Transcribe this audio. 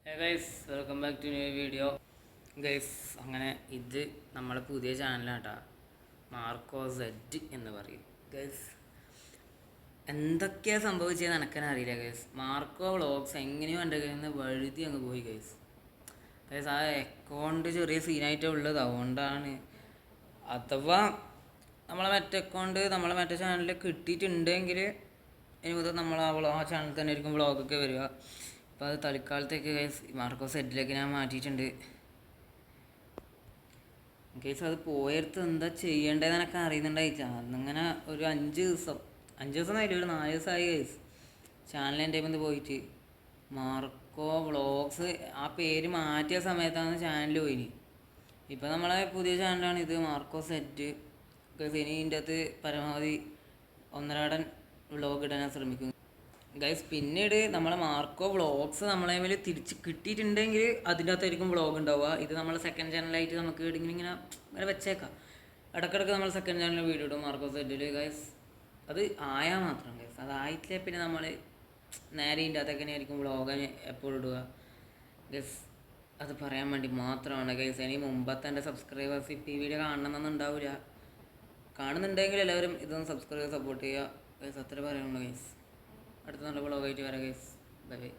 Guys welcome back to new video. Guys അങ്ങനെ ഇത് നമ്മുടെ പുതിയ ചാനലാട്ടാ, മാർക്കോ സെഡ് എന്ന് പറയും. ഗൈസ് എന്തൊക്കെയാണ് സംഭവിച്ചതെന്ന് എനിക്കെന്നെ അറിയില്ല ഗൈസ്. മാർക്കോ വ്ളോഗ്സ് എങ്ങനെയോ എൻ്റെ കയ്യിൽ നിന്ന് വഴുതി അങ്ങ് പോയി ഗൈസ്. ഗൈസ് ആ അക്കൗണ്ട് ചെറിയ സീനായിട്ടേ ഉള്ളത്, അതുകൊണ്ടാണ്. അഥവാ നമ്മളെ മറ്റേ ചാനലിൽ കിട്ടിയിട്ടുണ്ടെങ്കിൽ ഇനി മുതൽ നമ്മൾ ആ ചാനൽ തന്നെ ആയിരിക്കും വ്ളോഗൊക്കെ വരിക. അപ്പോൾ അത് തൽക്കാലത്തേക്ക് ഗൈസ് മാർക്കോ സെറ്റിലേക്ക് ഞാൻ മാറ്റിയിട്ടുണ്ട് ഗൈസ്. അത് പോയടുത്ത് എന്താ ചെയ്യേണ്ടതെന്ന് എനിക്ക് അറിയുന്നുണ്ടായില്ല. അന്നിങ്ങനെ ഒരു 5 ദിവസം ആയില്ല, ഒരു 4 ദിവസമായി ഗൈസ് ചാനൽ എൻ്റെ കയ്യിൽ പോയിട്ട്. മാർക്കോ വ്ളോഗ്സ് ആ പേര് മാറ്റിയ സമയത്താണ് ചാനൽ പോയിന്. ഇപ്പോൾ നമ്മളെ പുതിയ ചാനലാണ് ഇത്, മാർക്കോ സെറ്റ് ഗൈസ്. ഇനി ഇതിൻ്റെ അകത്ത് പരമാവധി ഒന്നരാടൻ വ്ളോഗ് ഇടാൻ ഞാൻ ശ്രമിക്കും ഗൈസ്. പിന്നീട് നമ്മളെ മാർക്കോ വ്ളോഗ്സ് നമ്മളെ മേലെ തിരിച്ച് കിട്ടിയിട്ടുണ്ടെങ്കിൽ അതിൻ്റെ അകത്തായിരിക്കും വ്ളോഗ് ഉണ്ടാവുക. ഇത് നമ്മളെ സെക്കൻഡ് ചാനലായിട്ട് നമുക്ക് ഇങ്ങനെ വെച്ചേക്കാം. ഇടയ്ക്കിടയ്ക്ക് നമ്മൾ സെക്കൻഡ് ചാനലിൽ വീഡിയോ ഇടും മാർക്കോ സെറ്റിൽ ഗൈസ്. അത് ആയാൽ മാത്രം ഗൈസ്. അതായിട്ടില്ല പിന്നെ നമ്മൾ നേരെ ഇതിൻ്റെ അകത്തൊക്കെ ആയിരിക്കും വ്ളോഗ് എപ്പോഴും ഇടുക ഗൈസ്. അത് പറയാൻ വേണ്ടി മാത്രമാണ് ഗൈസ്. ഇനി മുമ്പത്തെ എൻ്റെ സബ്സ്ക്രൈബേഴ്സ് ഇപ്പോൾ ഈ വീഡിയോ കാണണമെന്നൊന്നും ഉണ്ടാവില്ല. കാണുന്നുണ്ടെങ്കിൽ എല്ലാവരും ഇതൊന്ന് സബ്സ്ക്രൈബ് സപ്പോർട്ട് ചെയ്യുക ഗൈസ്. അത്ര പറയാനുള്ളൂ ഗൈസ്. അടുത്ത നല്ല വ്ളോഗായിട്ട് വരാം ഗൈസ്. Bye bye.